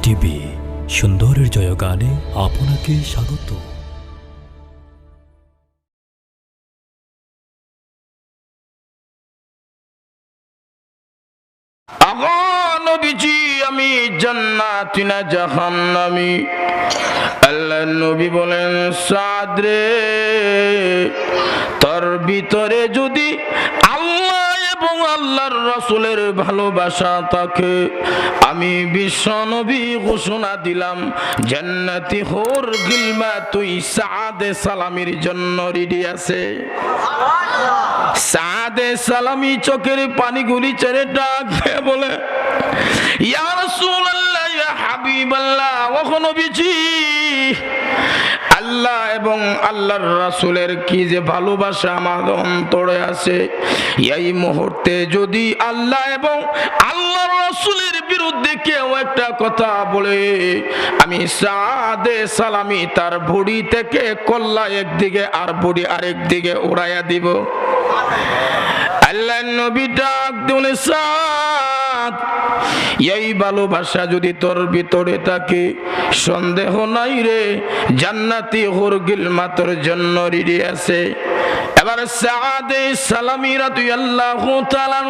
TV সুন্দরের জয়গানে আপনাকে স্বাগত। আগো নবীজি আমি জান্নাতি না জাহান্নামী? আল্লাহর নবী বলেন, সাদ রে, তোর ভিতরে যদি আল্লাহ এবং আল্লাহর রাসূলের ভালোবাসা থাকে, আমি বিশ্ব নবী ঘোষণা দিলাম জান্নাতি হোর গিলমা তুই সাদে সালামির জন্য রেডি আছে। সাদে সালামি চোখের পানিগুলি ছেড়ে ডাক দিয়ে বলে, ইয়া রাসূলুল্লাহ, ইয়া হাবিবাল্লাহ, ও নবীজি, আল্লাহ এবং আল্লাহর রাসূলের কি যে ভালোবাসা আমার অন্তরে আছে, এই মুহূর্তে যদি আল্লাহ এবং আল্লাহর রাসূলের বিরুদ্ধে কেউ একটা কথা বলে, আমি সাদে সালামি তার ভুঁড়ি থেকে কল্লা একদিকে আর ভুঁড়ি আরেক দিকে উড়াইয়া দিব। আল্লাহর নবী ডাক দিলেন, সাদ, এই ভালোবাসা যদি তোর ভিতরে থাকে, সন্দেহ নাই রে, জান্নাতি হুর গিলমা তোর জন্য রেডি আছে। এবার সাদে সালামি রাদিয়াল্লাহু তাআলা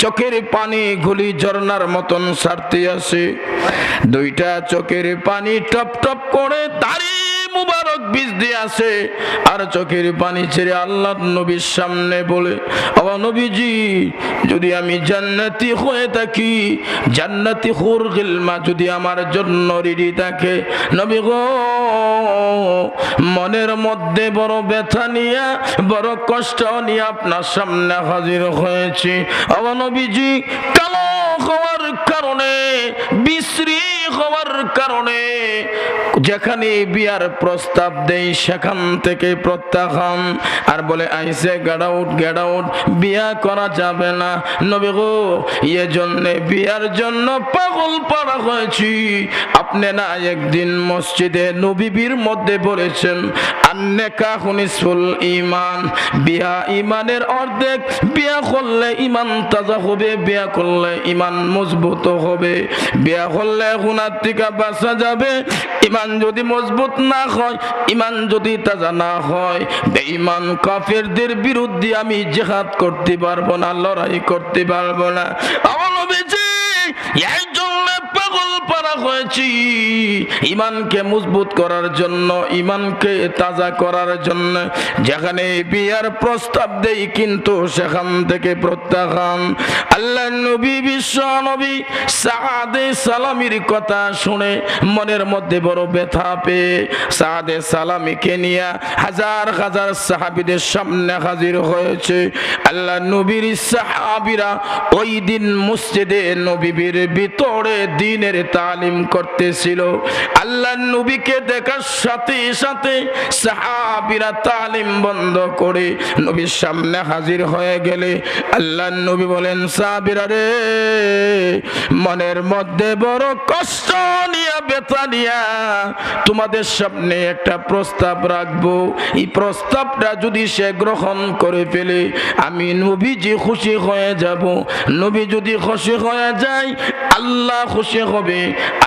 চোখের পানি গুলি ঝর্ণার মতন ছাড়তে আছে। দুইটা চোখের পানি টপ টপ করে দাড়ি মুবারক ভিজতে আছে, আর চোখের পানি ছেড়ে আল্লাহর নবীর সামনে বলে, ও নবীজি, যদি আমি জান্নাতি হয়ে থাকি, জান্নাতি হুর গিলমা যদি আমার জন্য রেডি থাকে, নবী গো, মনের মধ্যে বড় ব্যথা নিয়ে, বড় কষ্ট নিয়ে আপনার সামনে হাজির হয়েছি। ও নবীজি, কালো হওয়ার কারণে, বিশ্রী হওয়ার কারণে যেখানে বিয়ার প্রস্তাব দেই সেখান থেকে প্রত্যাখ্যান, আর বলে আইসে গেট আউট, বিয়া করা যাবে না। নবী গো, এ জন্য বিয়ার জন্য পাগল পাড়া হয়েছি। আপনি না একদিন মসজিদে নবীর মধ্যে বলেছেন, আন্নেকাহু নিসফুল ঈমান, বিয়া ঈমানের অর্ধেক, বিয়া করলে ঈমান তাজা হবে, বিয়া করলে ঈমান মজবুত হবে, বিয়া করলে গুনাহ থেকে বাঁচা যাবে। ঈমান যদি মজবুত না হয়, ঈমান যদি তাজা না হয়, বেঈমান কাফেরদের বিরুদ্ধে আমি জিহাদ করতে পারবো না, লড়াই করতে পারবো না। আমার নবীজি এই জন্য পাগল পারা হয়েছি, ঈমানকে মজবুত করার জন্য, ঈমানকে তাজা করার জন্য। যেখানে বিয়ার প্রস্তাব দেই কিন্তু সেখান থেকে প্রত্যাখ্যান। আল্লাহ নবী, বিশ্ব নবী সাদে সালামির কথা শুনে মনের মধ্যে বড় ব্যথা পেয়ে সাদে সালামিকে নিয়ে হাজার হাজার সাহাবীদের সামনে হাজির হয়েছে। আল্লাহ নবীর সাহাবীরা ওই দিন মসজিদে নববীর ভিতরে দ্বীনের তালিম করতেছিল। আল্লাহ নবীকে দেখার সাথে সাথে সাহাবীরা তালিম বন্ধ করে নবীর সামনে হাজির হয়ে গেলে আল্লাহ নবী বলেন, সাহাবীরা রে, মনের মধ্যে বড় কষ্ট নিয়ে, ব্যথা নিয়ে তোমাদের সামনে একটা প্রস্তাব রাখবো। এই প্রস্তাবটা যদি সে গ্রহণ করে ফেলে, আমি নবীজি খুশি হয়ে যাব। নবী যদি খুশি হয়ে যায়, আল্লাহ খুশি হবে।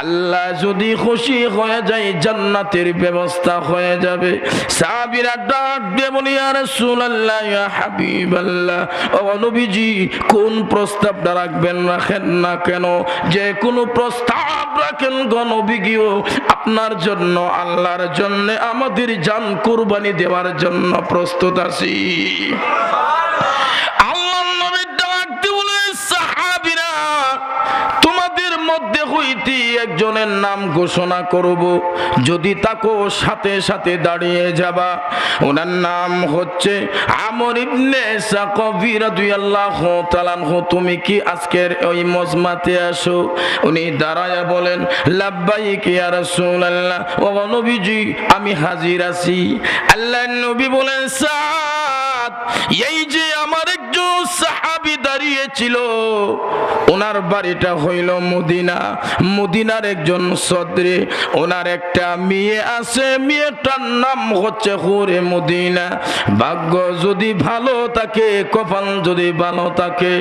আল্লাহ যদি খুশি হয়ে যায়, জান্নাতের ব্যবস্থা হয়ে যাবে। সাহাবীরা ডাক দিয়ে বলি, ইয়া রাসূলুল্লাহ, ইয়া হাবিবাল্লাহ, ও নবীজি, কোন প্রস্তাবটা রাখবেন, রাখেন না কেন? যে কোনো প্রস্তাব রাখেন গো নবী গো, আপনার জন্য, আল্লাহর জন্য আমাদের জান কুরবানি দেওয়ার জন্য প্রস্তুত আছি। আল্লাহর নবী ডাক দিয়ে বলে, সাহাবীরা, তোমাদের মধ্যে হইতে একজনের নাম ঘোষণা করব, যদি তাকো সাথে সাথে দাঁড়িয়ে যাবা। ওনার নাম হচ্ছে আমর ইবনে সাকফী রাদিয়াল্লাহু তাআলা আনহু। তুমি কি আজকের ওই মজমাতে আসো? উনি দাঁড়ায়া বলেন, লাব্বাইক ইয়া রাসূলুল্লাহ, ও নবীজি, আমি হাজির আছি। আল্লাহর নবী বলেন, সাদ, এই যে আমার একজন সাহাবী দাঁড়িয়েছিল, ওনার বাড়িটা হইল মদিনা। মদিনার একজন সদরে ওনার একটা মেয়ে আছে, মেয়েটার নাম হচ্ছে হুরে মদিনা। ভাগ্য যদি ভালো থাকে, কপাল যদি ভালো থাকে,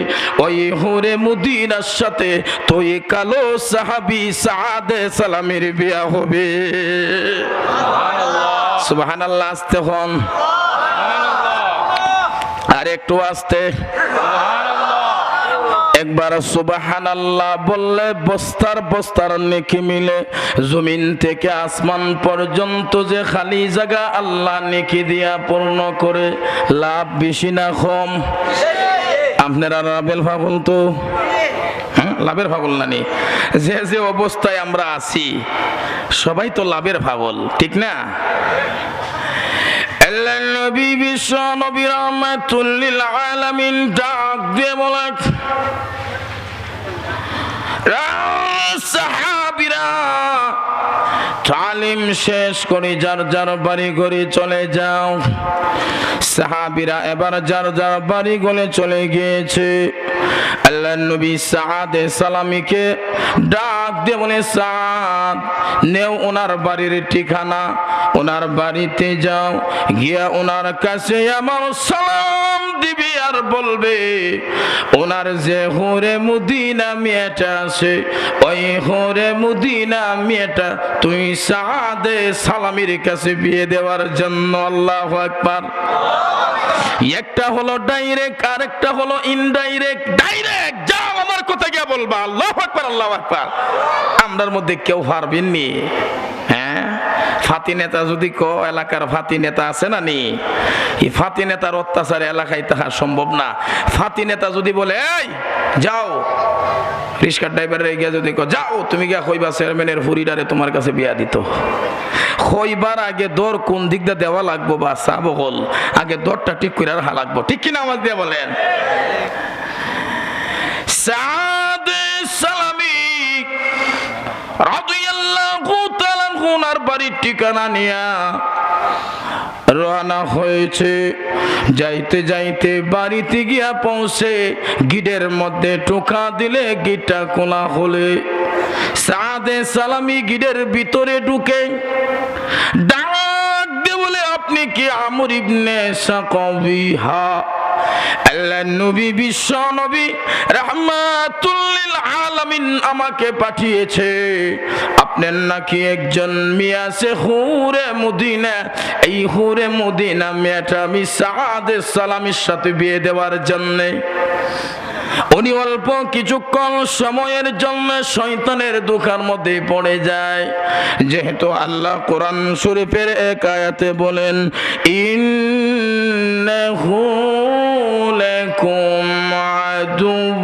ওই হুরে মদিনার সাথে তো এই কালো সাহাবী সাদে সালামের বিয়া হবে। সুবহানাল্লাহ। আস্তে হন, আর একটু আস্তে। একবার সুবহানাল্লাহ বললে বস্তার বস্তার নেকি মিলে। জমিন থেকে আসমান পর্যন্ত যে খালি জায়গা আল্লাহ নেকি দিয়া পূর্ণ করে। লাভ বেশি না কম? আপনারা লাভের পাগল তো, লাভের পাগল নানি? যে যে অবস্থায় আমরা আছি সবাই তো লাভের পাগল, ঠিক না? আল্লাহ নবী বিশ্ব নবী রাহমাতুল লিল আলামিন ডাক দিয়ে বলেন, সাহাবীরা তালিম শেষ করে যার যার বাড়ি ঘরে চলে যাও। সাহাবীরা এবার যার যার বাড়ি ঘরে চলে গিয়েছে। আল্লাহ নবী সাদে সালামীকে ডাক দিয়ে বলে, সাদ নেও ওনার বাড়ির ঠিকানা, ওনার বাড়িতে যাও, গিয়া ওনার কাছে আমার সালাম দিবি আর বলবে ওনার যে হুরে মদিনা মেয়েটা আছে, ওই হুরে মদিনা মেয়েটা তুই সাদে সালামীর কাছে বিয়ে দেওয়ার জন্য। আল্লাহু আকবার। একটা হলো ডাইরেক্ট, আরেকটা হলো ইনডাইরেক্ট। ডাইরেক্ট যাও আমার কথা গিয়ে বলবা আল্লাহু আকবার, আল্লাহু আকবার। আমরার মধ্যে কেউ পারবেন নি? হ্যাঁ, ফাতি নেতা যদি এলাকার ফাতি নেতা আছে না নি, এই ফাতি নেতার অত্যাচার এলাকায় তাহা সম্ভব না। ফাতি নেতা যদি বলে এই যাও, রিক্সার ড্রাইভারের গিয়া যদি যাও তুমি গিয়া কইবা চেয়ারম্যানের হুরিডারে তোমার কাছে বিয়া দিত, কইবার আগে দর কোন দিক দিয়ে দেওয়া লাগবো বা চাবো হল আগে দরটা ঠিক করে রাখা লাগবো, ঠিক কিনা? আওয়াজ দিয়ে বলেন। সাদে সালামী রাদিয়াল্লাহু তাআলা ওনার বাড়ির ঠিকানা নিয়া রওনা হয়েছে। যাইতে যাইতে বাড়িতে গিয়া পৌঁছে গিটের মধ্যে টোকা দিলে গিটটা খোলা হলে সাদে সালামী গিটের ভিতরে ঢুকে ডাক দিয়ে বলে, আপনি কি আমর ইবনে সাকবিহা? আল্লাহ নবী বিশ্ব নবী রাহমাতুল লিল আলামিন আমাকে পাঠিয়েছে, আপনার নাকি একজন মেয়ে আছে হুরে মদিনা, এই হুরে মদিনা মেয়েটা আমি সাদে সালামীর সাথে বিয়ে দেওয়ার জন্য। উনি অল্প কিছুক্ষণ সময়ের জন্য শয়তানের দোকার মধ্যে পড়ে যায়। যেহেতু আল্লাহ কোরআন শরীফের এক আয়াতে বলেন, ইন্নাহু লাকুম আদুউম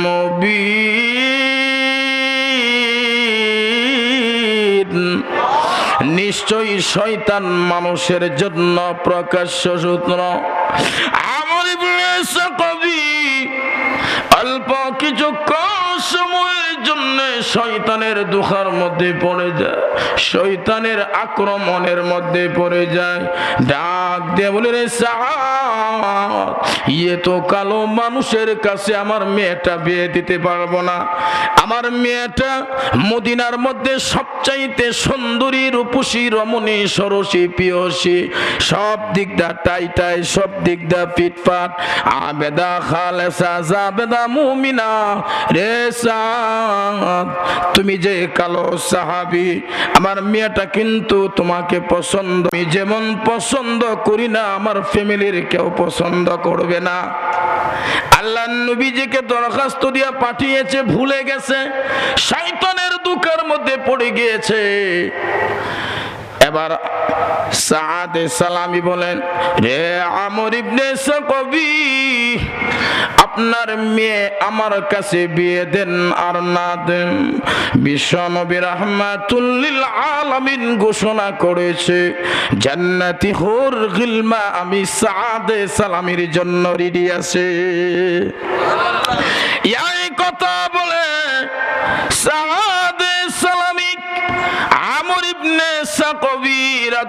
মুবিন, নিশ্চয়ই শয়তান মানুষের জন্য প্রকাশ্য শত্রু। আমর ইবনে সাকবী অল্প কিছুক্ষণ সময়ের জন্য শয়তানের দুখার মধ্যে পড়ে যায়, শয়তানের আক্রমণের মধ্যে পড়ে যায়। ডাক দিয়ে বলে, রে সাদ, ইয়ে তো কালো মানুষের কাছে আমার মেয়েটা বিয়ে দিতে পারবো না। আমার মেয়েটা মদিনার মধ্যে সবচাইতে সুন্দরী, রূপসী, রমণী, সরসী, পিয়সী, সব দিক দা টাই টাই, সব দিক দা পিটপাট, আবেদা খালেসা জাবেদা মুমিনা। রে সাদ, তুমি যে কালো সাহাবী, আমার মেয়েটা কিন্তু তোমাকে পছন্দ, আমি যেমন পছন্দ করি না আমার ফ্যামিলির কেউ পছন্দ করবে না। আল্লাহ নবীজিকে দরখাস্ত দিয়া পাঠিয়েছে, ভুলে গেছে, শয়তানের দুকার মধ্যে পড়ে গিয়েছে। এবার সাদে সালামী বলেন, রে আমর ইবনে সাকবী, আপনার মেয়ে আমার কাছে বিয়ে দেন আর না দেন, বিশ্বনবী রাহমাতুল লিল আলামিন ঘোষণা করেছে, জান্নাতি হুর গিলমা আমি সাদে সালামীর জন্য রেডি আছে। এই কথা বলে সাদে সালামী আমর ইবনে সাকবী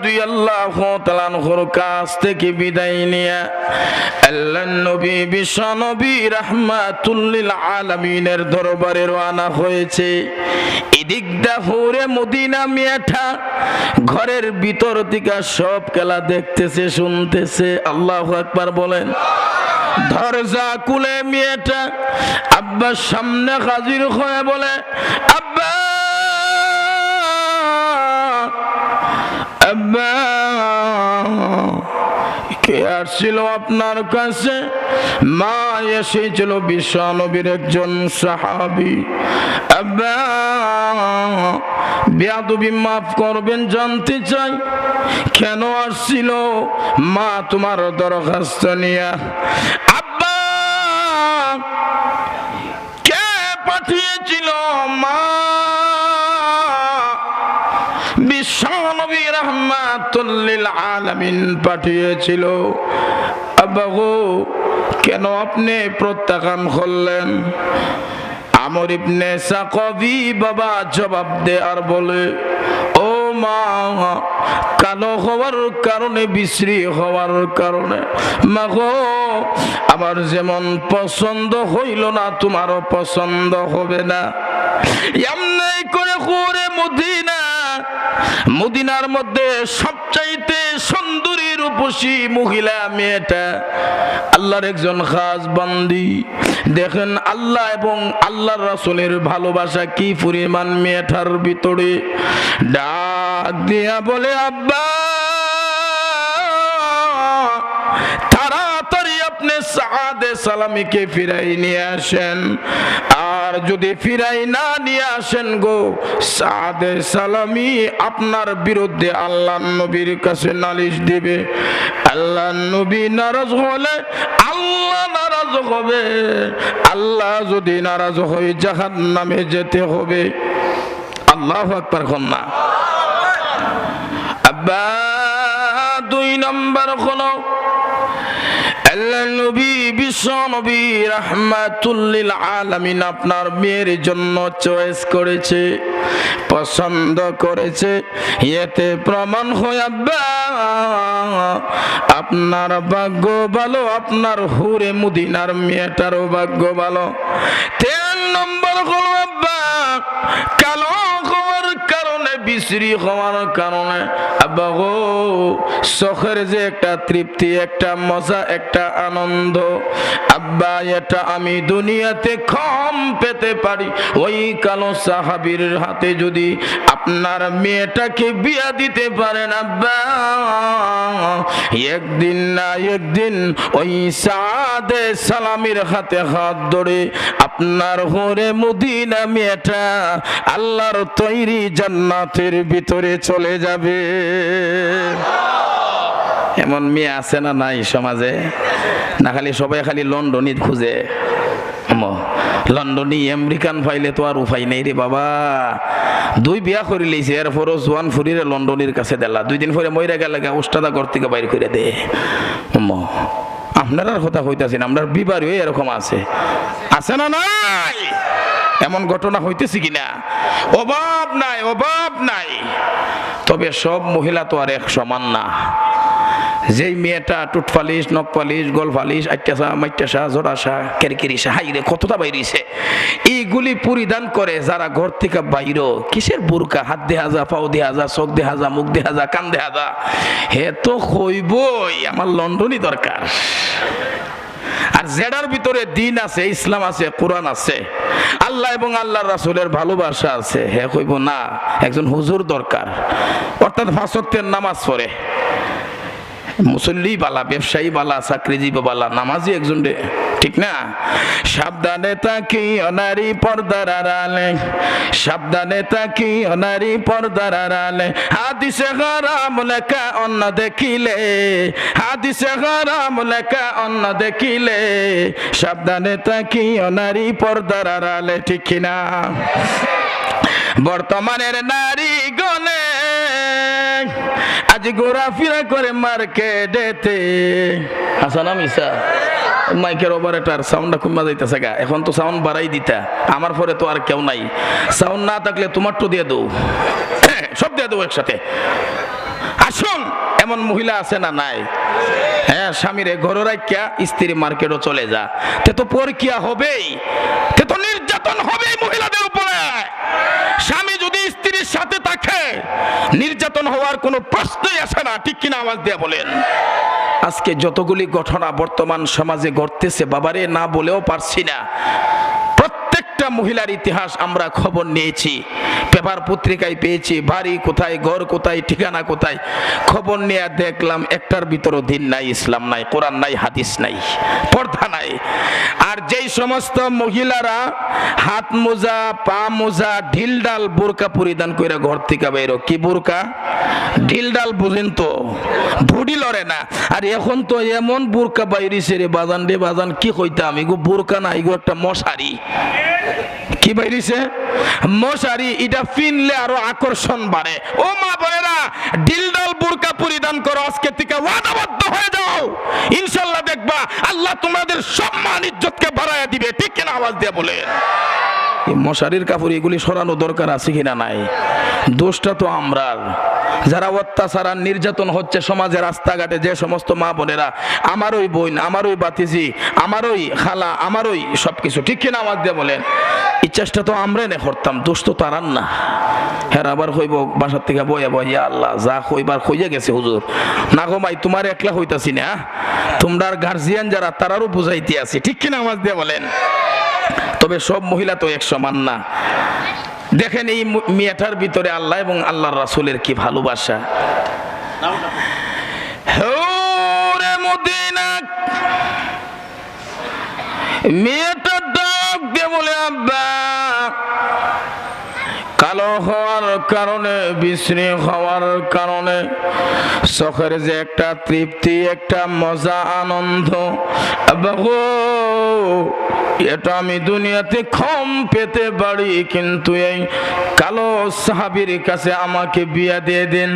রাদিয়াল্লাহু তাআলা আনহুর কাছ থেকে বিদায় নিয়ে আল্লাহর নবী বিশ্ব নবী রাহমাতুল লিল আলামিনের দরবারে রওনা হয়েছে। এদিক দা হুরে মদিনা মেয়েটা ঘরের ভিতর থেকে সব খেলা দেখতেছে, শুনতেছে। আল্লাহু আকবার বলেন। দরজা খুলে মেয়েটা আব্বার সামনে হাজির হয়ে বলে, আব্বা আব্বা, কে আসছিল আপনার কাছে? মা এসেছিল বিশ্ব নবীর একজন সাহাবী। আব্বা, বেয়াদবি মাফ করবেন, জানতে চাই কেন আসছিল? মা তোমার দরখাস্ত নিয়ে। আব্বা, কে পাঠিয়েছিল? মা বিশ্বনবী রাহমাতুল লিল আলামিন পাঠিয়েছিল। আব্বা গো, কেন আপনি প্রত্যাখ্যান করলেন? আমর ইবনে সাকবি বাবা জবাব দে আর বলে, ও মা, কালো হওয়ার কারণে, বিশ্রী হওয়ার কারণে মা গো, আমার যেমন পছন্দ হইল না তোমারও পছন্দ হবে না। এমনি করে ঘুরে মদিনার মধ্যে সবচাইতে সুন্দরী রূপসী মহিলা মেয়েটা আল্লাহর একজন খাস বান্দি। দেখেন আল্লাহ এবং আল্লাহর রাসূলের ভালোবাসা কি পরিমাণ মেয়েটার ভিতরে। ডাক দিয়া বলে, আব্বা তাড়াতাড়ি আপনি সাদে সালামীকে ফিরাই নিয়ে আসেন। আর যদি ফিরাই না নিয়ে আসেন গো, সাদে সালামী আপনার বিরুদ্ধে আল্লাহর নবীর কাছে নালিশ দিবে। আল্লাহর নবী নারাজ হলে আল্লাহ নারাজ হবে। আল্লাহ যদি নারাজ হয় জাহান্নামে যেতে হবে। আল্লাহু আকবার। কন্যা আব্বা, 2 নম্বর হলো আল্লাহর নবী বিশ্ব নবী রাহমাতুল লিল আলামিন আপনার মেয়ের জন্য চয়েস করেছে, পছন্দ করেছে। এতে প্রমাণ হয় আব্বা আপনার ভাগ্য ভালো, আপনার হুরে মদিনার মেয়েটারও ভাগ্য ভালো। 3 নম্বর হলো আব্বা কালো হওয়ার কারণে, বিশ্রী হওয়ার কারণে আব্বা গো, চোখের যে একটা তৃপ্তি, একটা মজা, একটা আনন্দ আব্বা, এটা আমি দুনিয়াতে কম পেতে পারি। ওই কালো সাহাবীর হাতে যদি আপনার মেয়েটাকে বিয়া দিতে পারেন আব্বা, একদিন না একদিন ওই সাদে সালামীর হাতে হাত ধরে আপনার ঘরে মদিনা মেয়েটা আল্লাহর তৈরি জান্নাতের ভিতরে চলে যাবে। এমন মেয়ে আছে না নাই সমাজে? না খালি সবাই খালি লন্ডনই খুঁজে। লন্ডনী আমেরিকান ফাইলে তো আর উপায় নেই রে বাবা। 2 বিয়া করে লইছে, এরপরও জোয়ান ফুরিরে লন্ডনের কাছে দিলা। 2 দিন পরে মইরা গেলে উস্তাদা ঘর থেকে বাইর করে দে। আপনার কথা হইতাছেন, আপনার বিবারও এরকম আছে না নাই? এমন ঘটনা হইতেছে কিনা? অভাব নাই, অভাব নাই। তবে সব মহিলা তো আর এক সমান না। যেই মেয়েটা টুট পালিশ, নখ পালিশ, গল পালিশ, আইটাসা মাইটাসা জোড়াসা কেরকেরিসা হাইরে কতটা বাইরিছে, এইগুলি পরিধান করে যারা ঘর থেকে বাইরো। কিসের বুরকা? হাত দেহা যা, পাও দেহা যা, চোখ দেহা যা, মুখ দেহা যা, কান দেহা যা। হে তো হইবই, আমার লন্ডনই দরকার। আর জেডার ভিতরে দিন আছে, ইসলাম আছে, কোরআন আছে, আল্লাহ এবং আল্লাহর রাসূলের ভালোবাসা আছে, হে কইব না একজন হুজুর দরকার। অর্থাৎ 5 ওয়াক্তের নামাজ পড়ে, মুসল্লি বালা, ব্যবসায়ী বালা, চাকরিজীবী বালা, নামাজি একজন রে, ঠিক না? সাবধানে তাকি অনারি পর্দার আড়ালে, সাবধানে তাকি অনারি পর্দার আড়ালে, হাদিসে হারাম লেখা অন্য দেখিলে, হাদিসে হারাম লেখা অন্য দেখিলে, সাবধানে তাকি অনারি পর্দার আড়ালে, ঠিক না? বর্তমানের নারী গনে আজ ঘোরাফেরা করে মার্কেটেতে। হাসানা মিসা মাইকের অপারেটর সাউন্ডটা কমা যাইতেছে গা। এখন তো সাউন্ড বাড়াই দিতা, আমার পরে তো আর কেউ নাই। সাউন্ড না থাকলে তোমার তো দিয়ে দেবো, সব দিয়ে দেবো একসাথে। আসুন, এমন মহিলা আছে না নাই? হ্যাঁ, স্বামীরে ঘরে রাখিয়া স্ত্রী মার্কেটও চলে যা, তে তো পরকিয়া হবেই, তে তো নির্যাতন হবেই মহিলাদের উপরে। স্বামী যদি স্ত্রীর সাথে থাকে, নির্যাতন হওয়ার কোনো প্রশ্নই আসে না, ঠিক কিনা আওয়াজ দিয়ে বলেন। আজকে যতগুলি ঘটনা বর্তমান সমাজে ঘটতেছে, বাবারে না বলেও পারছি না। প্রত্যেকটা মহিলার ইতিহাস আমরা খবর নিয়েছি, পেপার পত্রিকায় পেয়েছি, বাড়ি কোথায়, ঘর কোথায়, ঠিকানা কোথায়, খবর নিয়ে দেখলাম একটার ভিতরও দিন নাই, ইসলাম নাই, কোরআন নাই, হাদিস নাই, পর্দা নাই। আর যেই সমস্ত মহিলারা হাত মোজা, পা মোজা, ঢিলডাল বোরকা পরিধান করে ঘর থেকে বেরো, কি বোরকা ঢিলডাল বুঝেন তো, ভুডি লড়ে না। আর এখন তো এমন বোরকা বাইরিছে রে বাজান রে বাজান, কি কইতাম, এগো বোরকা না, এগো একটা মশারি। কি বাইরিছে? মশারি। এটা পিনলে আরো আকর্ষণ বাড়ে। ও মা বোনেরা, ঢিলডাল বোরকা পরিধান করো, আজকে থেকে ওয়াদাবদ্ধ হয়ে যাও, ইনশাআল্লাহ দেখবা আল্লাহ তোমাদের সম্মান ইজ্জতকে বাড়ায়া দিবে, ঠিক কিনা আওয়াজ দিয়ে বলে। এই মশারির কাপড় এগুলি সরানো দরকার আছে কিনা নাই? দোষটা তো আমরার, যারা অত্যাচার আর নির্যাতন হচ্ছে সমাজে, রাস্তাঘাটে যে সমস্ত মা বোনেরা, আমারই বোন, আমারই বাতিজি, আমারই খালা, আমারই সবকিছু, ঠিক কিনা আওয়াজ দিয়ে বলেন। এই চেষ্টা তো আমরা নে করতাম, দোষ তো তারান না। হ্যাঁ, আবার হইব বাসার থেকে বইয়া বইয়া, আল্লাহ যা হইবার হইয়া গেছে হুজুর, না গো মাই তোমার একলা হইতাছি না, তোমরার গার্জিয়ান যারা তারারও বুঝাইতে আছি, ঠিক কিনা আওয়াজ দিয়ে বলেন। তবে সব মহিলা তো এক সমান না। দেখেন এই মেয়েটার ভিতরে আল্লাহ এবং আল্লাহর রাসূলের কি ভালোবাসা। ওরে মদিনা, মেয়েটা ডাক দিয়ে বলে, আব্বা, কালো হওয়ার কারণে, বিশ্রী হওয়ার কারণে চোখের যে একটা তৃপ্তি, একটা মজা, আনন্দ, আব্বা গো, এটা আমি দুনিয়াতে কম পেতে পারি, কিন্তু এই কালো সাহাবীর কাছে আমাকে বিয়া দিয়ে দিন।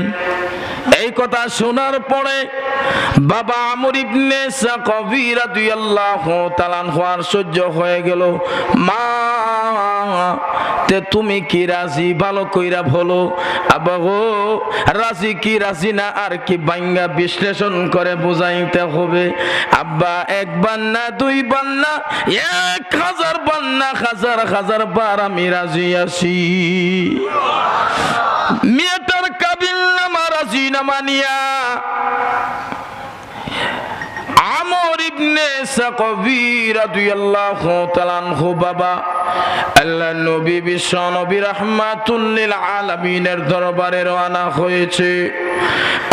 এই কথা শোনার পরে বাবা আমর ইবনে সাকফী রাদিয়াল্লাহু তাআলা আনহু আর সহ্য হয়ে গেল। মা, তে তুমি কি রাজি? ভালো কইরা বলো আব্বা গো, রাজি কি রাজি না আর কি বাঙ্গা বিশ্লেষণ করে বুঝাইতে হবে। আব্বা, একবার না, দুইবার না, 1000 বার না, হাজার হাজার বার আমি রাজি আছি। মেয়েটার কাবিল নামা, রাজিনামা নিয়া আমর ইবনে সাকফী রাদিয়াল্লাহু তাআলা আনহু বাবা আল্লাহর নবী বিশ্ব নবী রাহমাতুল লিল আলামিনের দরবারে রওনা হয়েছে।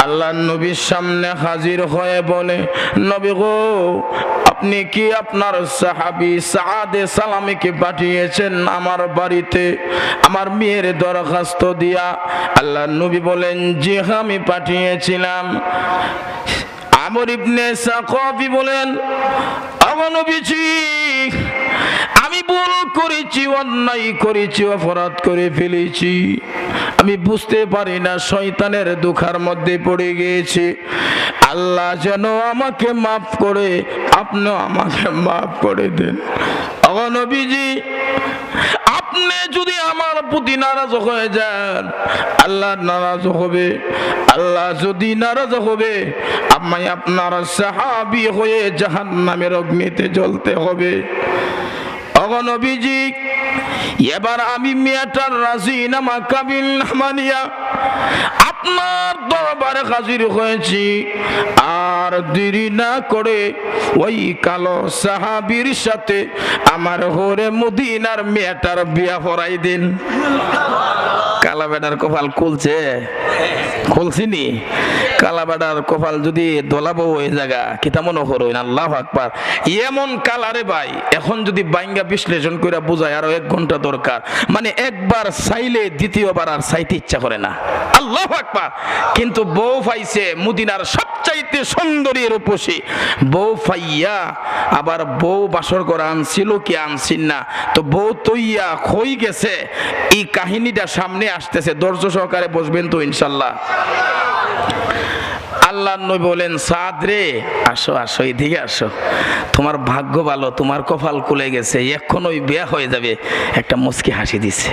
আল্লাহর নবীর সামনে হাজির হয়ে বলে, নবী গো, আপনি কি আপনার সাহাবী সাআদে সালামীকে পাঠিয়েছেন আমার বাড়িতে আমার মেয়ের দরখাস্ত দিয়া? আল্লাহর নবী বলেন, জি হ্যাঁ, আমি পাঠিয়েছিলাম। আমর ইবনে সাকফী বলেন, ওগো নবীজি, আমি ভুল করেছি, অন্যায় করেছি, অপরাধ করে ফেলেছি, আমি বুঝতে পারি না, শয়তানের দুখার মধ্যে পড়ে গিয়েছি, আল্লাহ যেন আমাকে মাফ করে, আপনিও আমাকে মাফ করে দেন। ওগো নবীজি, আপনি যদি আমার প্রতি নারাজ হয়ে যান, আল্লাহ নারাজ হবে। আল্লাহ যদি নারাজ হবে, আমায় আপনার সাহাবী হয়ে জাহান্নামের অগ্নিতে জ্বলতে হবে। ওগো নবীজি, এবার আমি মেয়েটার রাজিনামা কাবিল নামানিয়া আপনার দরবারে হাজির হয়েছি, আর দেরি না করে ওই কালো সাহাবীর সাথে আমার হরে মদিনার মেয়েটার বিয়া পড়াই দিন। কালা বেটার কপাল খুলছে, খুলছিনি? কালা বেটার কপাল যদি দোলাবো ওই জায়গা কিতা মনে করো, আল্লাহু আকবার। এমন কালারে ভাই, এখন যদি বাইঙ্গা বিশ্লেষণ করে বোঝায় আরো 1 ঘন্টা দরকার। মানে একবার চাইলে দ্বিতীয়বার আর চাইতে ইচ্ছা করে না। আল্লাহু আকবার। কিন্তু বউ পাইছে মদিনার সবচাইতে সুন্দরী রূপসী বউ পাইয়া, আবার বউ বাসর করে আনছিল কি আনছিন না, তো বউ তৈয়া হই গেছে। এই কাহিনীটা সামনে আসতেছে, ধৈর্য সহকারে বসবেন তো ইনশাল্লাহ। আল্লাহ নবী বলেন, সাদ রে, আসো আসো, এদিকে আসো, তোমার ভাগ্য ভালো, তোমার কপাল খুলে গেছে, এখনই বিয়ে হয়ে যাবে। একটা মুচকি হাসি দিছে।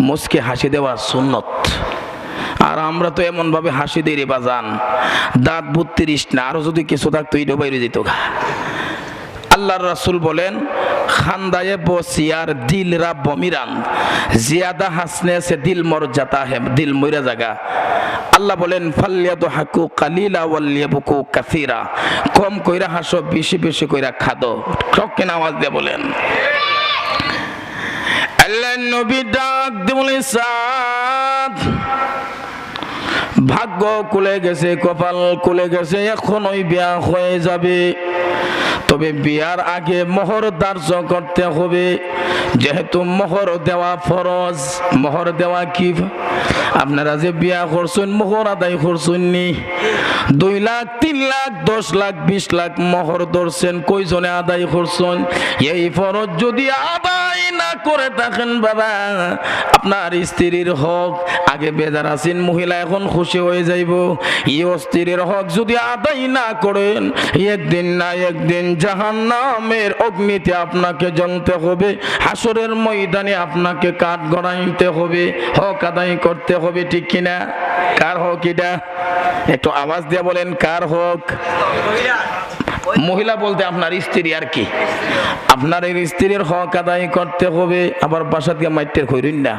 মুচকি হাসি দেওয়া সুন্নত। আর আমরা তো এমন ভাবে হাসি দিয়ে রে বাজান, দাঁত 32 না, আরো যদি কিছু থাকতো এটা বাইরে যেত। আল্লাহর রাসূল বলেন, খান্দায়ে বসিয়ার দিল রা বমিরান, জিয়াদা হাসনে সে দিল মর জাতা হে, দিল মইরা জায়গা। আল্লাহ বলেন, ফালিয়াদহাকু কালিলা ওয়ালিয়াবকু কাসীরা, কম কইরা হাসো, বেশি বেশি কইরা খাদো। সবকে আওয়াজ দিয়ে বলেন। আল্লাহর নবী ডাক দিয়ে বলেন, সাদ, ভাগ্য খুলে গেছে, কপাল খুলে গেছে, এখনই বিয়া হয়ে যাবে। তবে বিয়ার আগে মোহর ধার্য করতে হবে, যেহেতু মোহর দেওয়া ফরজ। মোহর দেওয়া কি? আপনারা যে বিয়া করছেন মোহর আদায় করছেন নি? 2 লাখ, 3 লাখ, 10 লাখ, 20 লাখ মোহর ধরছেন, কয়জনে আদায় করছেন? এই ফরজ যদি আদায় না করে থাকেন বাবা, আপনার স্ত্রীর হক, আগে বেজার আছেন মহিলা, এখন খুশি হয়ে যাইব। এই স্ত্রীর হক যদি আদায় না করেন, একদিন না একদিন জাহান্নামের অগ্নিতে আপনাকে জ্বলতে হবে, হাসরের ময়দানে আপনাকে কাঠ গড়াইতে হবে, হক আদায় করতে হবে, ঠিক কিনা? কার হক এটা? একটু আওয়াজ দিয়ে বলেন, কার হক? মহিলা বলতে আপনার স্ত্রী আর কি। আপনার এই স্ত্রীর হক আদায় করতে হবে। আবার বাসা দিয়ে মাইটের কইরুন না,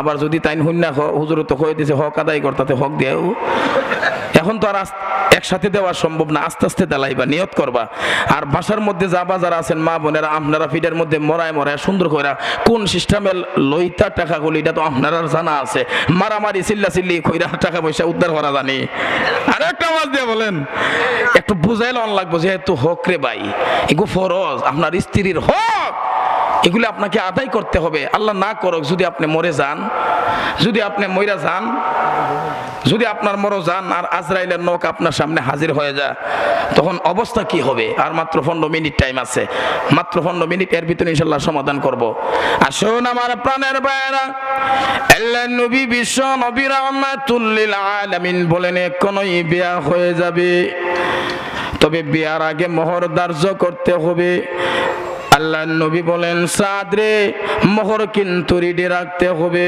আবার যদি তাই হইন না, হুজুর তো কয়ে দিয়েছে হক আদায় করতে, হক দেও। এখন তো আর একসাথে দেওয়া সম্ভব না, আস্তে আস্তে দেলাইবা, নিয়ত করবা। আর বাসার মধ্যে যাবা যারা আছেন মা বোনেরা, আপনারা ফিডের মধ্যে মরায় মরায় সুন্দর করে কোন সিস্টেমে লইতা টাকাগুলি, এটা তো আপনারা জানা আছে। মারামারি চিল্লা চিল্লি কইরা টাকা পয়সা উদ্ধার করা জানি। আর একটা আওয়াজ দিয়ে বলেন, একটু বুঝাইলে অন লাগবো, যেহেতু হক রে ভাই, এগো ফরজ, আপনার স্ত্রীর হক, এগুলো আপনাকে আদায় করতে হবে। আল্লাহ না করুক, যদি আপনি মরে যান, যদি আপনি মইরা যান, যদি আপনার মরো যান আর আজরাইলের নখ আপনার সামনে হাজির হয়ে যায়, তখন অবস্থা কি হবে? আর মাত্র 15 মিনিট টাইম আছে, মাত্র 15 মিনিট, এর ভিতরে ইনশাআল্লাহ সমাধান করব। আসুন আমার প্রাণের ভাইরা, আল্লাহর নবী বিশ্ব নবী রাহমাতুল লিল আলামিন বলেন, এখনই বিয়া হয়ে যাবে, তবে বিয়ার আগে মোহর ধার্য করতে হবে। আল্লাহর নবী বলেন, সাদ রে, মোহর কিন্তু রেডি রাখতে হবে।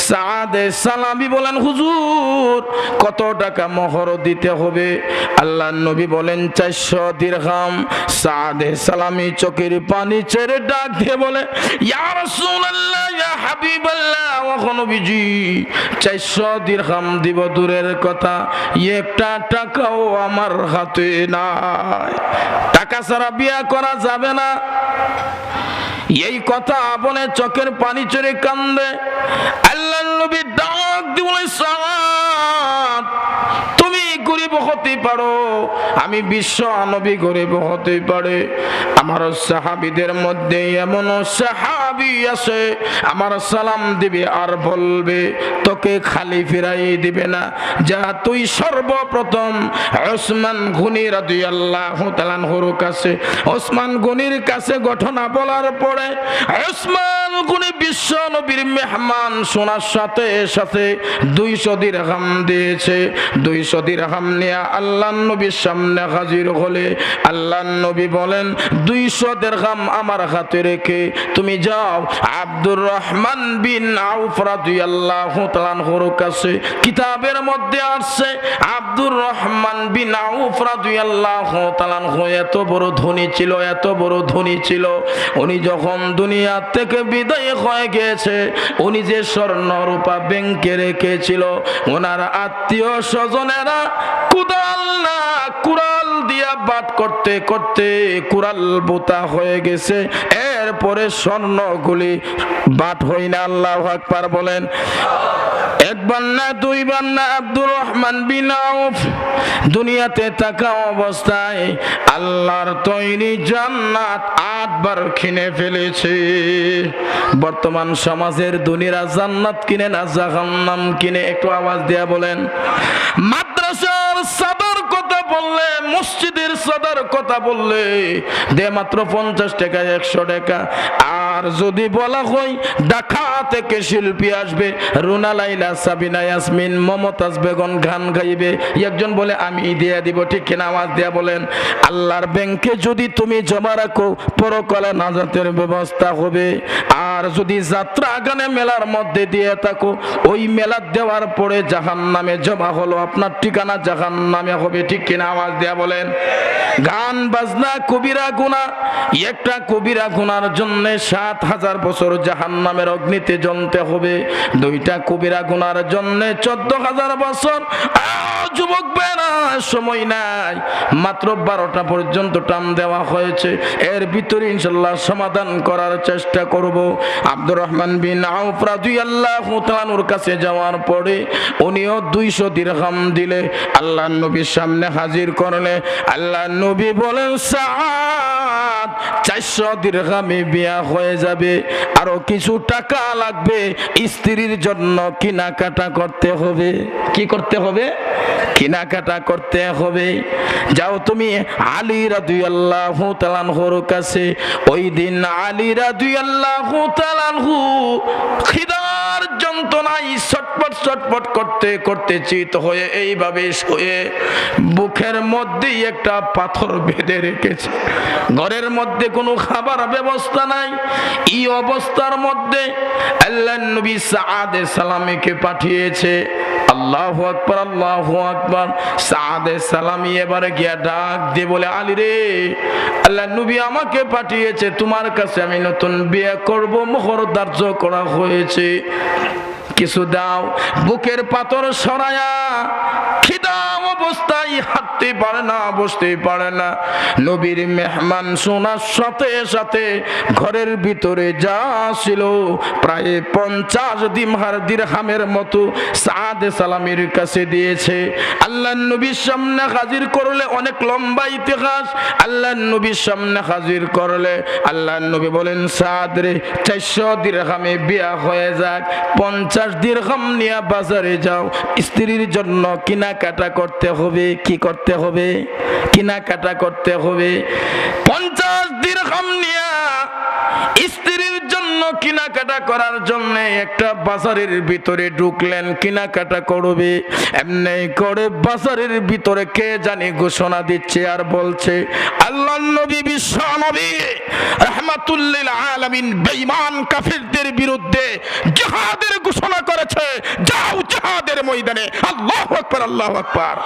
সাদে সালামি বলেন, হুজুর কত টাকা মোহর দিতে হবে? আল্লাহর নবী বলেন, 400 দিরহাম। সাদে সালামি চোখের পানি ছেড়ে ডাক দিয়ে বলে, ইয়া রাসূলুল্লাহ, ইয়া হাবিবাল্লাহ, ওয়া নবীজি, 400 দিরহাম দিব দূরের কথা, একটা টাকাও আমার হাতে নাই, টাকা ছাড়া বিয়া করা যাবে না। এই কথা বলে চোখের পানি ছেড়ে কান্দে। আল্লাহর নবী ডাক দিয়ে বলে, সাদ, তুমি গরিব হতে পারো, আমি বিশ্ব নবী গরিব হতে পারে। আমার সাহাবীদের মধ্যে এমন সাহাবী আছে, আমার সালাম দিবে আর বলবে, তোকে খালি ফিরাই দিবে না, যা তুই সর্বপ্রথম ওসমান গনি রাদিয়াল্লাহু তাআলা আনহুর কাছে, ওসমান গনির কাছে ঘটনা বলার পরে ওসমান গনি বিশ্ব নবীর মেহমান শোনার সাথে সাথে 200 দিরহাম দিয়েছে। 200 দিরহাম নিয়ে আল্লাহর নবীর সামনে হাজির হলে আল্লাহর নবী বলেন, 200 দিরহাম আমার হাতে রেখে তুমি যাও আব্দুর রহমান বিন আউফ রাদিয়াল্লাহু তাআলা আনহুর কাছে। কিতাবের মধ্যে আসছে, আব্দুর রহমান বিন আউফ রাদিয়াল্লাহু তাআলা আনহু এত বড় ধনী ছিল, এত বড় ধনী ছিল, উনি যখন দুনিয়া থেকে বিদায় হয়ে গেছে, উনি যে স্বর্ণ রূপা ব্যাংকে রেখেছিল, ওনার আত্মীয় স্বজনেরা কুদাল না কুড়াল দিয়া বাট করতে করতে কুড়াল বোতা হয়ে গেছে। এরপরে স্বর্ণগুলি বাট হই না। আল্লাহু আকবার বলেন। একবার না, দুইবার না, আব্দুর রহমান বিন আউফ দুনিয়াতে থাকা অবস্থায় আল্লাহর তৈরি জান্নাত 8 বার কিনে ফেলেছে। বর্তমান সমাজের দুনিয়ারা জান্নাত কিনে না জাহান্নাম কিনে? একটু আওয়াজ দিয়া বলেন। মাদ্রাসার সাদার কথা বললে, মসজিদের সাদার কথা বললে দে মাত্র 50 টাকা 100 টাকা। আর যদি বলা হয় ঢাকা থেকে শিল্পী আসবে, রুনা লাইলা, সাবিনা ইয়াসমিন, মমতাজ বেগম গান গাইবে, একজন বলে আমি দিয়ে দিব, ঠিক কিনা? আওয়াজ দিয়া বলেন। আল্লাহর ব্যাংকে যদি তুমি জমা রাখো পরকালে নাজাতের ব্যবস্থা হবে। আর যদি যাত্রা গানে মেলার মধ্যে দিয়ে থাকো, ওই মেলা দেওয়ার পরে জাহান্নামে জমা হলো, আপনার ঠিকানা জাহান্নামে হবে, ঠিক কিনা? আওয়াজ দিয়া বলেন। গান বাজনা কবিরা গুনাহ, একটা কবিরা গুনার জন্য 7000 বছর জাহান্নামের অগ্নিতে জ্বলতে হবে। দুইটা কবিরা গুনার জন্য 14000 বছর। যুবক বেরা সময় নাই, মাত্র 12টা পর্যন্ত টাইম দেওয়া হয়েছে, এর ভিতরে ইনশাআল্লাহ সমাধান করার চেষ্টা করব। আব্দুর রহমান বিন আউফ রাদিয়াল্লাহু তাআলার কাছে যাওয়ার পরে উনিও 200 দিরহাম দিলে আল্লাহর নবীর সামনে হাজির করলে আল্লাহর নবী বলেন, সাদ 400 দিরহামে বিয়া হয়ে যাবে, আরো কিছু টাকা লাগবে, স্ত্রীর জন্য কেনাকাটা করতে হবে। কি করতে হবে? কেনাকাটা করতে হবে। যাও তুমি আলী রাদিয়াল্লাহু তাআলা আনহুর কাছে। ওই দিন আলী রাদিয়াল্লাহু তাআলা আনহু খিদার যন্ত্রণায় ছটপট ছটপট করতে করতে চিত হয়ে এইভাবে শুয়ে বুকের মধ্যে একটা পাথর বেঁধে রেখেছে। ঘরের মধ্যে কোনো খাবার ব্যবস্থা নাই। এই অবস্থার মধ্যে আল্লাহর নবী সাআদ সালামীকে পাঠিয়েছে। আল্লাহু আকবার, আল্লাহু আকবার। সাআদ সালামী এবারে গিয়া ডাক দিয়ে বলে, আলী রে, আল্লাহর নবী আমাকে পাঠিয়েছে, তোমার কাছে আমি নতুন বিয়ে করব, মোহর ধার্য করা হয়েছে, কিছু দাও। বুকের পাথর সরায়া খিদা অবস্থায় হাঁটতে পারে না, বসতে পারে না। নবীর মেহমান শোনার সাথে সাথে ঘরের ভিতরে যা ছিল প্রায় 50 দিরহামের মতো সাআদ সালামীর কাছে দিয়েছে। আল্লাহর নবীর সামনে হাজির করলে, অনেক লম্বা ইতিহাস, আল্লাহর নবীর সামনে হাজির করলে আল্লাহর নবী বলেন, সাআদ রে, 400 দিরহামে বিয়া হয়ে যাক, 50 দিরহাম নিয়ে বাজারে যাও, স্ত্রীর জন্য কেনাকাটা করতে হবে। কি করতে হবে? কেনাকাটা করতে হবে। 50 দিরহাম নিয়ে স্ত্রীর জন্য কেনাকাটা করার জন্য একটা বাজারের ভিতরে ঢুকলেন, কেনাকাটা করবে। এমনি করে বাজারের ভিতরে কে জানি ঘোষণা দিচ্ছে আর বলছে, আল্লাহর নবী, বিশ্ব নবী রাহমাতুল লিল আলামিন বেঈমান কাফিরদের বিরুদ্ধে জিহাদের ঘোষণা করেছে, যাও জিহাদের ময়দানে। আল্লাহু আকবার, আল্লাহু আকবার।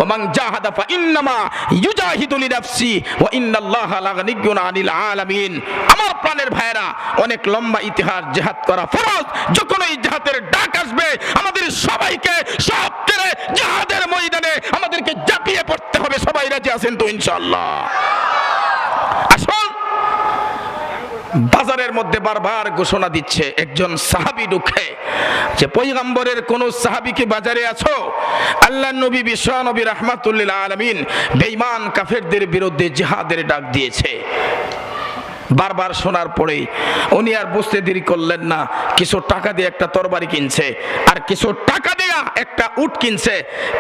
ওমান জাহাদা ফাইন্নামা ইউজাহিদু লিনাফসি ওয়া ইন্নাল্লাহা লাগানিয়্যুন আনিল আলামিন। আমার প্রাণের ভাইরা, অনেক লম্বা ইতিহাস, জিহাদ করা ফরজ। যখন এই জিহাদের ডাক আসবে, আমাদের সবাইকে সব ছেড়ে জিহাদের ময়দানে আমাদেরকে ঝাঁপিয়ে পড়তে হবে। সবাই রাজি আছেন তো ইনশাআল্লাহ? আসুন, বাজারের মধ্যে বারবার ঘোষণা দিচ্ছে। একজন সাহাবী ঢুকে যে, পয়গম্বরের কোন সাহাবী কি বাজারে আছো? আল্লাহর নবী বিশ্ব নবী রাহমাতুল লিল আলামিন বেঈমান কাফেরদের বিরুদ্ধে জিহাদের ডাক দিয়েছে। বারবার শোনার পরে উনি আর বুঝতে দেরি করলেন না। কিছু টাকা দিয়ে একটা তরবারি কিনছে, আর কিছু টাকা দিয়া একটা উট কিনছে,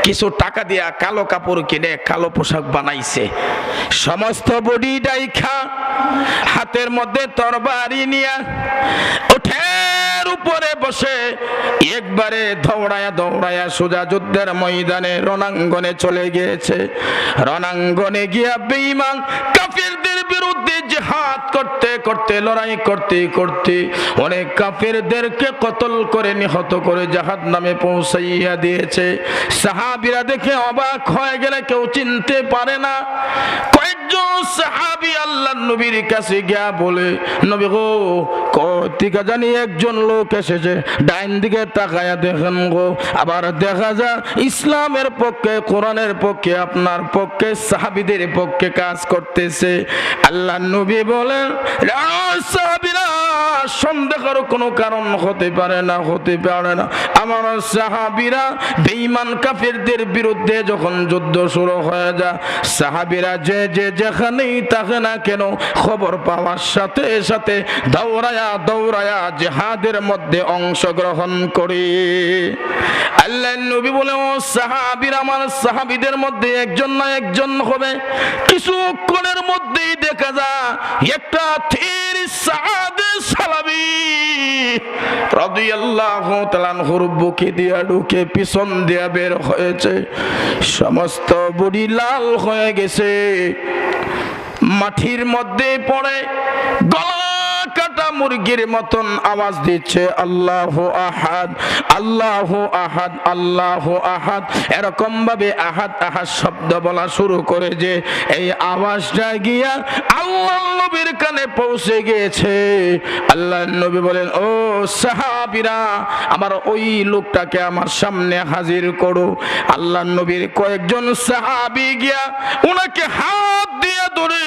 কিছু টাকা দিয়া কালো কাপড় কিনে কালো পোশাক বানাইছে। সমস্ত বডি ডাইখা হাতের মধ্যে তরবারি নিয়া উঠের উপরে বসে একবারে দৌড়ায়া দৌড়ায়া সোজা যুদ্ধের ময়দানে রণাঙ্গনে চলে গিয়েছে। রণাঙ্গনে গিয়া বেঈমান কাফিরদের বিরুদ্ধে জিহাদ করতে করতে, লড়াই করতে করতে অনেক কাফিরদেরকে কতল করে নিহত করে জাহান্নামে পৌঁছাইয়া দিয়েছে। সাহাবীরা দেখে অবাক হয়ে গেলে কেউ চিনতে পারে না। কয়েকজন সাহাবী আল্লাহর নবীর কাছে গিয়া বলে, নবী গো, কতিকা জানি একজন লোক এসেছে, ডাইন দিকে তাকায়া দেখেন গো। আবার দেখা যায় ইসলামের পক্ষে, কোরআনের পক্ষে, আপনার পক্ষে, সাহাবীদের পক্ষে কাজ করতেছে। আল্লাহর নবী বলেন, সাহাবীরা সন্দেহের কোনো কারণ হতে পারে না, হতে পারে না। আমার সাহাবীরা বেঈমান কাফেরদের বিরুদ্ধে যখন যুদ্ধ শুরু হয়ে যায়, সাহাবীরা যে যেখানেই থাকে না কেন খবর পাওয়ার সাথে সাথে দৌড়ায়া জিহাদের মধ্যে অংশগ্রহণ করে। আল্লাহর নবী বলে, ও সাহাবীরা, আমার সাহাবীদের মধ্যে একজন না একজন হবে। কিছুক্ষণের মধ্যেই দেখা যায় একটা তীর সাদে সালাবি রাদিয়াল্লাহু তাআলা আনহুর বুকে দিয়া ঢুকে পিছন দিয়া বের হয়েছে। সমস্ত বডি লাল হয়ে গেছে, মাটির মধ্যে পড়ে গলা কাটা মুরগির মতন আওয়াজ দিচ্ছে, আল্লাহু আহাদ, আল্লাহু আহাদ, আল্লাহু আহাদ। এরকম ভাবে আহাদ আহাদ শব্দ বলা শুরু করে যে এই আওয়াজটা গিয়া আল্লাহর নবীর কানে পৌঁছে গিয়েছে। আল্লাহর নবী বলেন, ও সাহাবীরা, আমার ওই লোকটাকে আমার সামনে হাজির করো। আল্লাহর নবীর কয়েকজন সাহাবী গিয়া ওনাকে হাত দিয়ে ধরে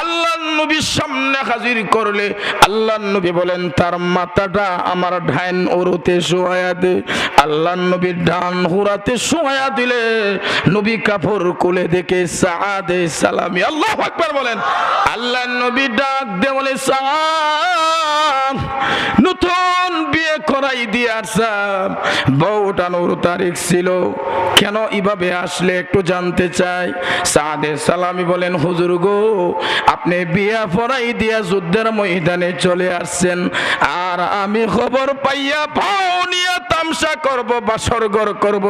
আল্লাহর নবীর সামনে হাজির করলে আল্লাহর নবী বলেন, তার মাথাটা আমার ডান উরুতে শোয়া দে। আল্লাহর নবীর ডান হুরাতে শোয়া দিলে নবী কাপড় খুলে দেখে সাদে সালামি। আল্লাহু আকবার বলেন। আল্লাহর নবী ডাক দিয়ে বলে, সাদ, নতুন বিয়ে করাই দিয়ে আসলাম, বউটা নূর তারিখ ছিল, কেন এভাবে আসলে একটু জানতে চাই। সাদে সালামি বলেন, হুজুর গো, আপনি বিয়া পড়াই দিয়া যুদ্ধের ময়দানে চলে আসছেন, আর আমি খবর পাইয়া ভাও নিয়ে তামসা করব, বাসরঘর করব,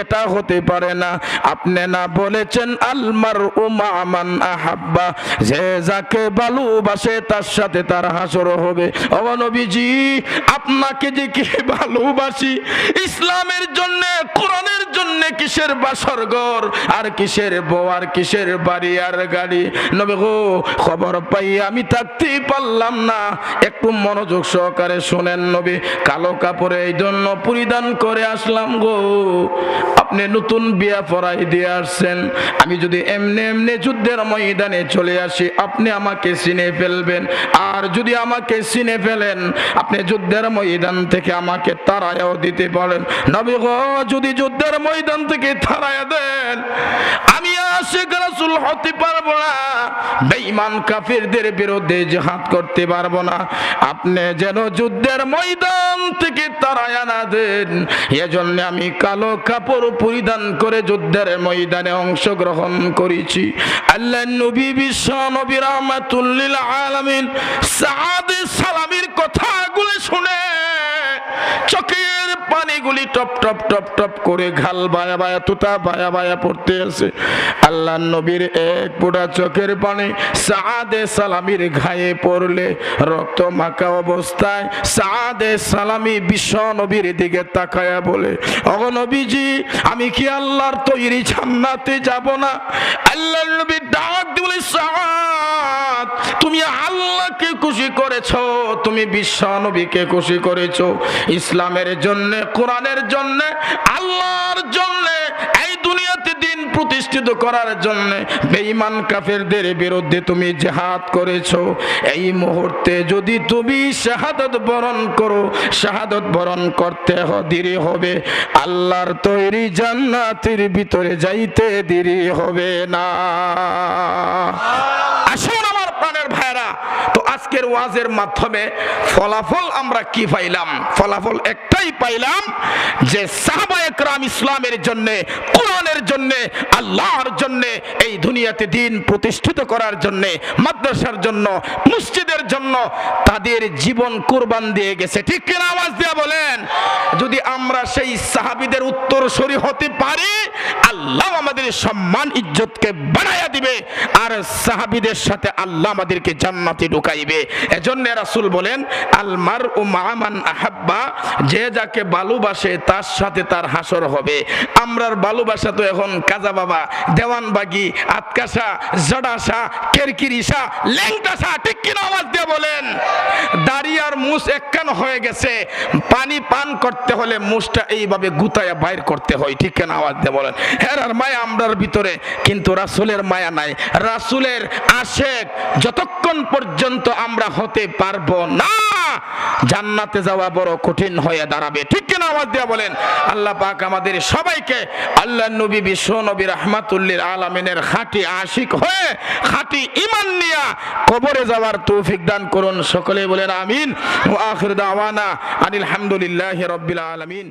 এটা হতে পারে না। আপনি না বলেছেন আলমার উমান আহাব্বা, যে যাকে ভালোবাসে তার সাথে তার হাসর হবে। ও নবীজি, আপনাকে যে কি ভালোবাসি, ইসলামের জন্য, কোরআনের জন্য কিসের বাসরঘর আর কিসের বউ আর কিসের বাড়ি আর গাড়ি। নবী গো, খবর পাই আমি থাকতেই পারলাম না, একটু মনোযোগ সহকারে শুনেন। নবী, কালো কাপড়ে এই জন্য পরিধান করে আসলাম গো, আপনি নতুন বিয়া পড়াই দিয়ে আসছেন, আমি যদি এমনি এমনি যুদ্ধের ময়দানে চলে আসি আপনি আমাকে চিনে ফেলবেন, আর যদি আমাকে চিনে ফেলেন আপনি যুদ্ধের ময়দান থেকে আমাকে তাড়াইয়াও দিতে পারেন। নবী গো, যদি যুদ্ধের ময়দান থেকে তাড়াইয়া দেন আমি আশিক রাসূল হতে পারবো না, বেঈমান কাফিরদের বিরুদ্ধে জিহাদ করতে পারবো না। আপনি যেন যুদ্ধের ময়দান থেকে তাড়াইয়া না দেন, এজন্য আমি কালো কাপড় পরিধান করে যুদ্ধের ময়দানে অংশগ্রহণ করেছি। আল্লাহর নবী বিশ্ব নবী রাহমাতুল লিল আলামিন সাদে সালামির কথাগুলো শুনে চোখের পানিগুলি টপ টপ টপ টপ করে ঘাল বায়া বায়া তুতা বায়া বায়া পড়তে আছে। আল্লাহর নবীর এক ফোঁটা চোখের পানি সাদে সালামির গায়ে পড়লে রক্ত মাখা অবস্থায় সাদে সালামি বিশ্ব নবীর দিকে তাকায়া বলে, ও নবীজি, আমি কি আল্লাহর তৈরি জান্নাতে যাব না? আল্লাহর নবী ডাক দিয়ে বলে, সাদ, তুমি আল্লাহকে খুশি করেছো, তুমি বিশ্ব নবীকে খুশি করেছো। ইসলামের জন্য, কোরআনের জন্য, আল্লাহর জন্য, এই দুনিয়াতে দিন প্রতিষ্ঠিত করার জন্য বেঈমান কাফেরদের বিরুদ্ধে তুমি জিহাদ করেছো। এই মুহূর্তে যদি তুমি শাহাদাত বরণ করো, শাহাদাত বরণ করতে দেরি হবে, আল্লাহর তৈরি জান্নাতের ভিতরে যাইতে দেরি হবে না। আসুন আমার প্রাণের ভাইরা, তো আজকের ওয়াজের মাধ্যমে ফলাফল আমরা কি পাইলাম? ফলাফল একটাই পাইলাম যে সাহাবায়ে কেরাম ইসলামের জন্য, কোরআনের জন্য, আল্লাহর জন্য, এই দুনিয়াতে দিন প্রতিষ্ঠিত করার জন্য, মাদ্রাসার জন্য, মসজিদের জন্য তাদের জীবন কুরবান দিয়ে গেছে। ঠিক কিনা? আওয়াজ দিয়ে বলেন। যদি আমরা সেই সাহাবীদের উত্তরসূরি হতে পারি, আল্লাহ আমাদের সম্মান ইজ্জতকে বাড়াইয়া দিবে, আর সাহাবীদের সাথে আল্লাহ আমাদেরকে জান্নাতে ঢুকাইবে। এজন্য রাসূল বলেন, আল মারউ মা মান আহাব্বা, যে যাকে ভালোবাসে তার সাথে তার হাসর হবে। আমরার ভালোবাসা তো এখন কাজা বাবা, দেওয়ানবাগি, আতকাশা, জড়াশা, কেরকিরিশা, ল্যাংটাশা। ঠিক কিনা? আওয়াজ দিয়ে বলেন। দাড়ি আর মুছ একখান হয়ে গেছে, পানি পান করতে হলে মুছটা এইভাবে গুতায়া বাইর করতে হয়। ঠিক কিনা? আওয়াজ দিয়ে বলেন। হেরার মায়া আমরার ভিতরে, কিন্তু রাসূলের মায়া নাই। রাসূলের আশেক যতক্ষণ পর্যন্ত আমরা হতে পারবো না, জান্নাতে যাওয়া বড় কঠিন হয়ে দাঁড়াবে। ঠিক কিনা আওয়াজ দিয়ে বলেন। আল্লাহ পাক আমাদের সবাইকে আল্লাহর নবী বিশ্ব নবী রাহমাতুল্লিল আলামিনের খাঁটি আশিক হয়ে খাঁটি ঈমান নিয়ে কবরে যাওয়ার তৌফিক দান করুন। সকলে বলেন আমিন। ওয়া আখির দাওয়ানা আনিল হামদুলিল্লাহি রাব্বিল আলামিন।